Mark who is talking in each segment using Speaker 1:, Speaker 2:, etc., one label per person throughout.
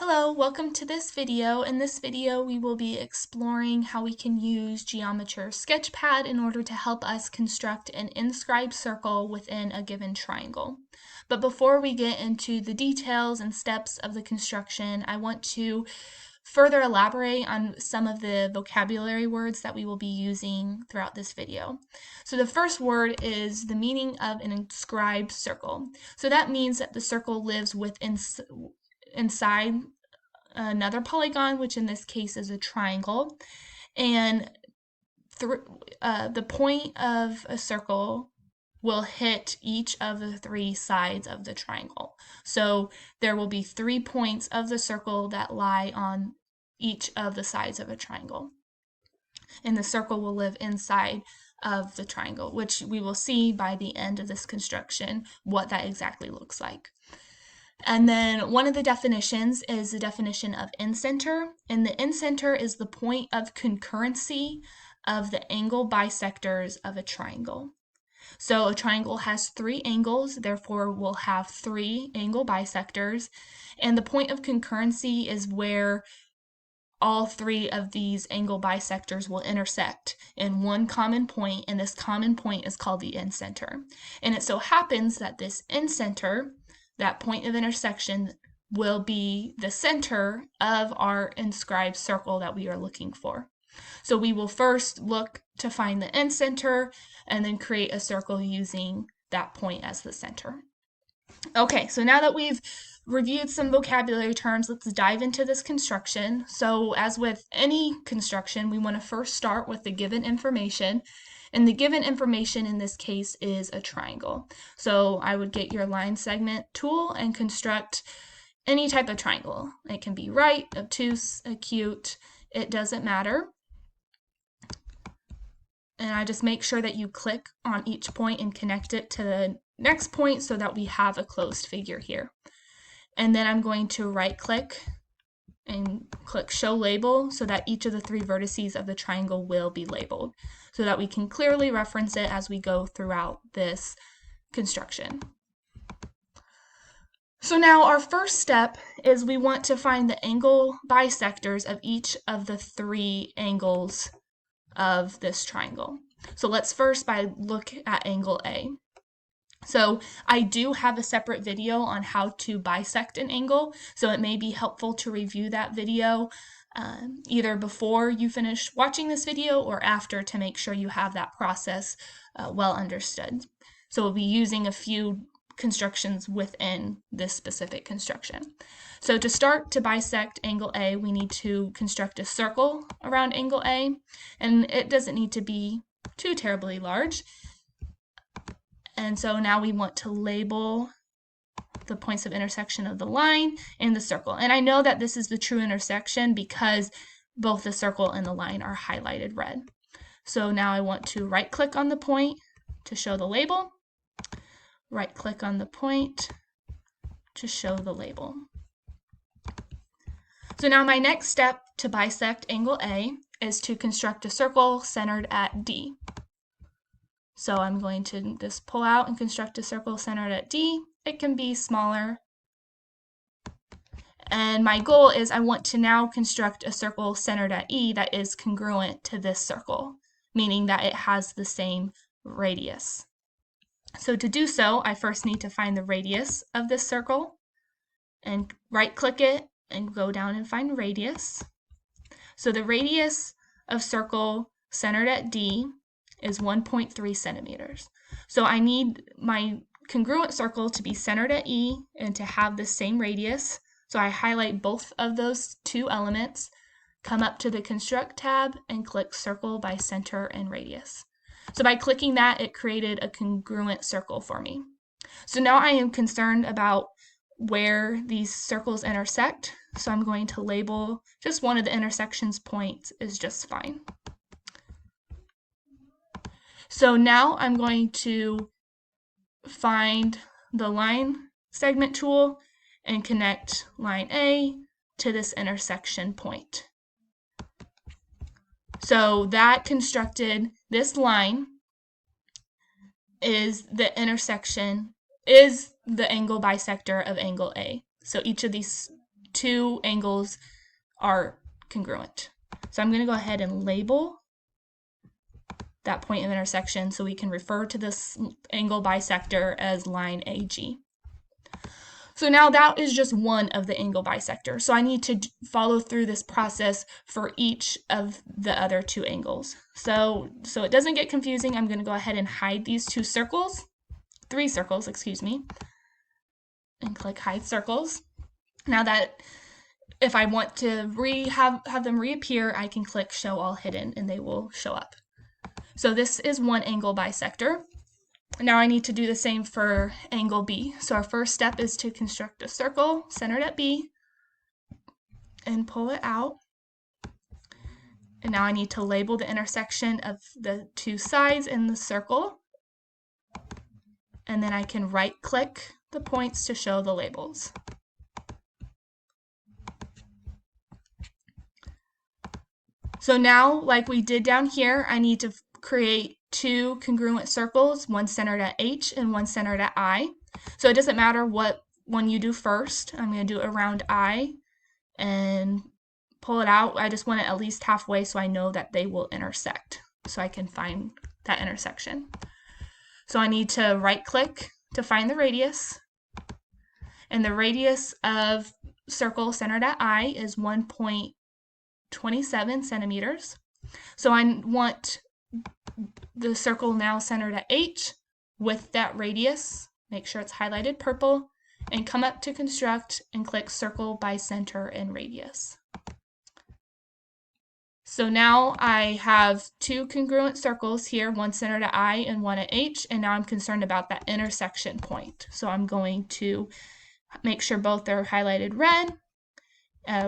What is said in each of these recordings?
Speaker 1: Hello, welcome to this video. In this video, we will be exploring how we can use Geometry Sketchpad in order to help us construct an inscribed circle within a given triangle. But before we get into the details and steps of the construction, I want to further elaborate on some of the vocabulary words that we will be using throughout this video. So the first word is the meaning of an inscribed circle. So that means that the circle lives inside another polygon, which in this case is a triangle, and the point of a circle will hit each of the three sides of the triangle. So there will be 3 points of the circle that lie on each of the sides of a triangle. And the circle will live inside of the triangle, which we will see by the end of this construction what that exactly looks like. And then one of the definitions is the definition of incenter, and the incenter is the point of concurrency of the angle bisectors of a triangle. So a triangle has 3 angles, therefore we'll have 3 angle bisectors, and the point of concurrency is where all 3 of these angle bisectors will intersect in one common point, and this common point is called the incenter. And it so happens that this incenter, that point of intersection, will be the center of our inscribed circle that we are looking for. So we will first look to find the incenter and then create a circle using that point as the center. Okay, so now that we've reviewed some vocabulary terms, let's dive into this construction. So as with any construction, we want to first start with the given information. And the given information in this case is a triangle. So I would get your line segment tool and construct any type of triangle. It can be right, obtuse, acute, it doesn't matter. And I just make sure that you click on each point and connect it to the next point so that we have a closed figure here. And then I'm going to right click and click show label so that each of the 3 vertices of the triangle will be labeled so that we can clearly reference it as we go throughout this construction. So now our first step is we want to find the angle bisectors of each of the 3 angles of this triangle. So let's first look at angle A. So I do have a separate video on how to bisect an angle, so it may be helpful to review that video either before you finish watching this video or after to make sure you have that process well understood. So we'll be using a few constructions within this specific construction. So to start to bisect angle A, we need to construct a circle around angle A, and it doesn't need to be too terribly large. And so now we want to label the points of intersection of the line and the circle. And I know that this is the true intersection because both the circle and the line are highlighted red. So now I want to right click on the point to show the label, right click on the point to show the label. So now my next step to bisect angle A is to construct a circle centered at D. So I'm going to just pull out and construct a circle centered at D. It can be smaller. And my goal is I want to now construct a circle centered at E that is congruent to this circle, meaning that it has the same radius. So to do so, I first need to find the radius of this circle and right click it and go down and find radius. So the radius of circle centered at D is 1.3 centimeters. So I need my congruent circle to be centered at E and to have the same radius. So I highlight both of those 2 elements, come up to the Construct tab, and click Circle by Center and Radius. So by clicking that, it created a congruent circle for me. So now I am concerned about where these circles intersect. So I'm going to label just one of the intersections points is just fine. So now I'm going to find the line segment tool and connect line A to this intersection point. So that constructed this line is the intersection, is the angle bisector of angle A. So each of these two angles are congruent. So I'm going to go ahead and label that point of intersection so we can refer to this angle bisector as line AG. So now that is just one of the angle bisectors. So I need to follow through this process for each of the other two angles. So it doesn't get confusing, I'm going to go ahead and hide these three circles, excuse me, and click Hide Circles. Now that if I want to have them reappear, I can click Show All Hidden and they will show up. So this is one angle bisector. Now I need to do the same for angle B. So our first step is to construct a circle centered at B and pull it out. And now I need to label the intersection of the two sides in the circle. And then I can right-click the points to show the labels. So now, like we did down here, I need to create two congruent circles, one centered at H and one centered at I. So it doesn't matter what one you do first. I'm going to do around I and pull it out. I just want it at least halfway so I know that they will intersect, so I can find that intersection. So I need to right-click to find the radius. And the radius of circle centered at I is 1.27 centimeters. So I want the circle now centered at H with that radius, make sure it's highlighted purple, and come up to construct and click circle by center and radius. So now I have two congruent circles here, one centered at I and one at H, and now I'm concerned about that intersection point. So I'm going to make sure both are highlighted red,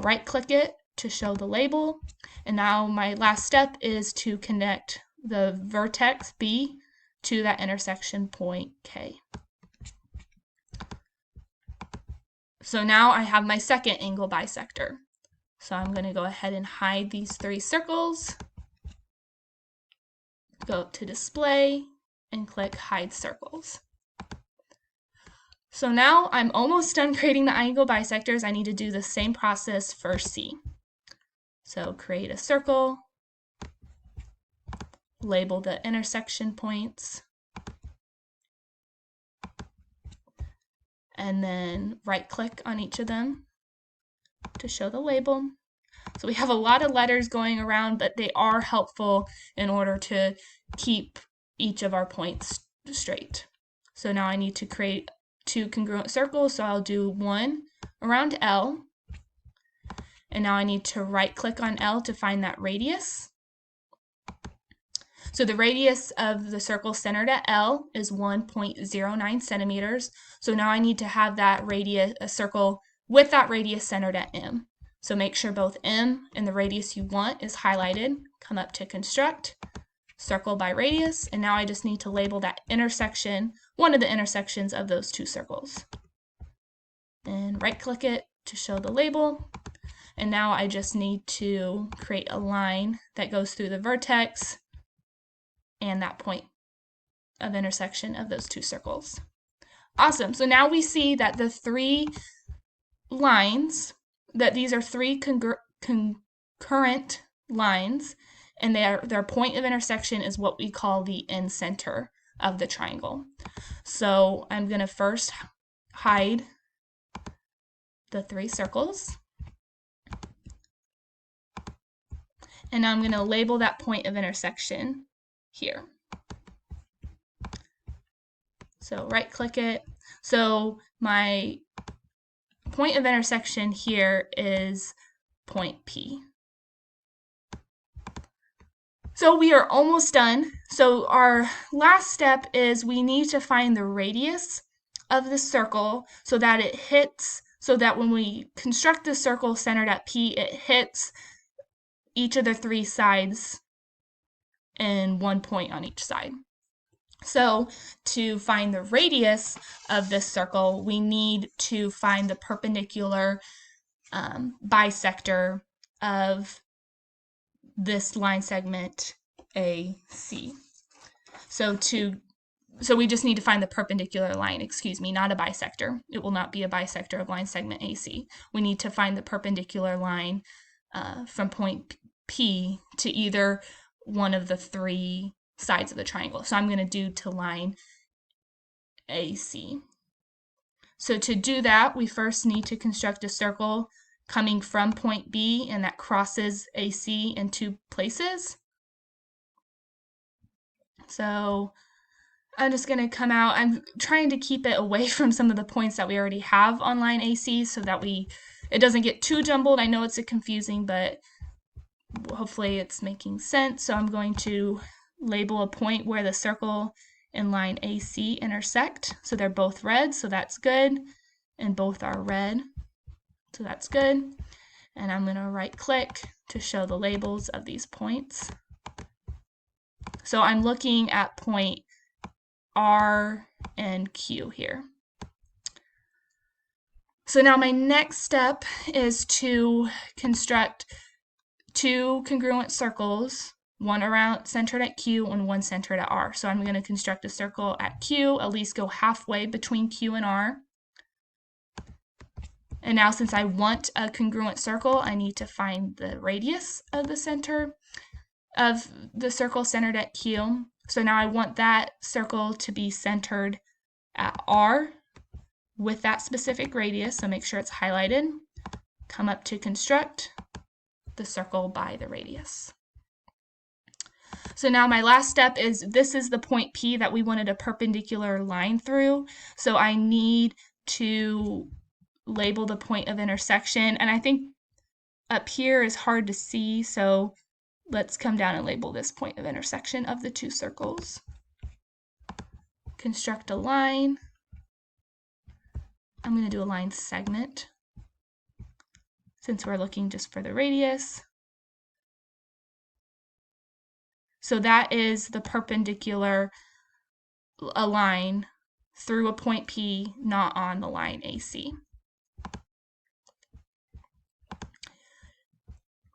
Speaker 1: right-click it to show the label, and now my last step is to connect the vertex B to that intersection point K. So now I have my second angle bisector. So I'm going to go ahead and hide these three circles, go up to Display, and click Hide Circles. So now I'm almost done creating the angle bisectors. I need to do the same process for C. So create a circle, label the intersection points, and then right-click on each of them to show the label. So we have a lot of letters going around, but they are helpful in order to keep each of our points straight. So now I need to create two congruent circles, so I'll do one around L, and now I need to right-click on L to find that radius. So the radius of the circle centered at L is 1.09 centimeters. So now I need to have that radius, a circle with that radius centered at M. So make sure both M and the radius you want is highlighted. Come up to Construct, Circle by Radius, and now I just need to label that intersection, one of the intersections of those two circles. And right-click it to show the label. And now I just need to create a line that goes through the vertex and that point of intersection of those two circles. Awesome. So now we see that the three lines, that these are three concurrent lines, and their point of intersection is what we call the end center of the triangle. So I'm going to first hide the three circles. And now I'm going to label that point of intersection here. So right-click it. So my point of intersection here is point P. So we are almost done. So our last step is we need to find the radius of the circle so that it hits, so that when we construct the circle centered at P, it hits each of the three sides and 1 point on each side. So to find the radius of this circle, we need to find the perpendicular bisector of this line segment AC. So to So we just need to find the perpendicular line, not a bisector. It will not be a bisector of line segment AC. We need to find the perpendicular line from point P to either one of the three sides of the triangle. So I'm going to do to line AC. So to do that, we first need to construct a circle coming from point B, and that crosses AC in two places. So I'm just going to come out. I'm trying to keep it away from some of the points that we already have on line AC so that it doesn't get too jumbled. I know it's confusing, but hopefully it's making sense. So I'm going to label a point where the circle and line AC intersect. So they're both red, so that's good. And both are red, so that's good. And I'm going to right click to show the labels of these points. So I'm looking at point R and Q here. So now my next step is to construct two congruent circles, one around centered at Q and one centered at R. So I'm going to construct a circle at Q, at least go halfway between Q and R. And now since I want a congruent circle, I need to find the radius of the center of the circle centered at Q. So now I want that circle to be centered at R with that specific radius, so make sure it's highlighted. Come up to construct the circle by the radius. So now my last step is, this is the point P that we wanted a perpendicular line through. So I need to label the point of intersection, and I think up here is hard to see, so let's come down and label this point of intersection of the two circles. Construct a line. I'm going to do a line segment since we're looking just for the radius. So that is the perpendicular line through a point P, not on the line AC.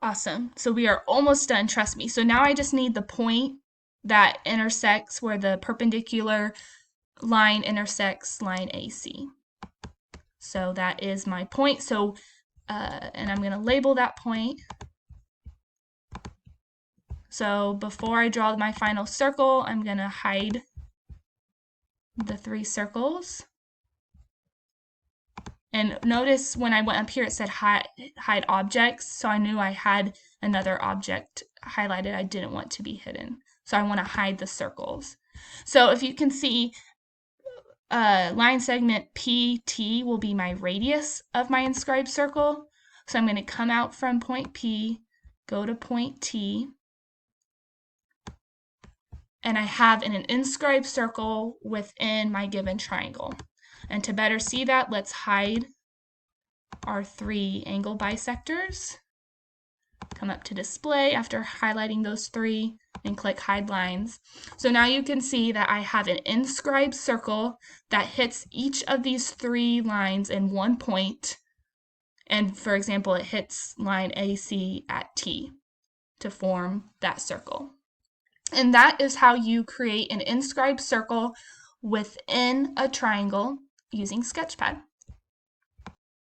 Speaker 1: Awesome. So we are almost done, trust me. So now I just need the point that intersects where the perpendicular line intersects line AC. So that is my point. So, and I'm going to label that point. So before I draw my final circle, I'm going to hide the three circles. And notice when I went up here, it said hide objects. So I knew I had another object highlighted I didn't want to be hidden. So I want to hide the circles. So if you can see, line segment PT will be my radius of my inscribed circle. So I'm going to come out from point P, go to point T, and I have an inscribed circle within my given triangle. And to better see that, let's hide our three angle bisectors. Come up to display after highlighting those three and click hide lines. So now you can see that I have an inscribed circle that hits each of these three lines in one point. And for example, it hits line AC at T to form that circle. And that is how you create an inscribed circle within a triangle using Sketchpad.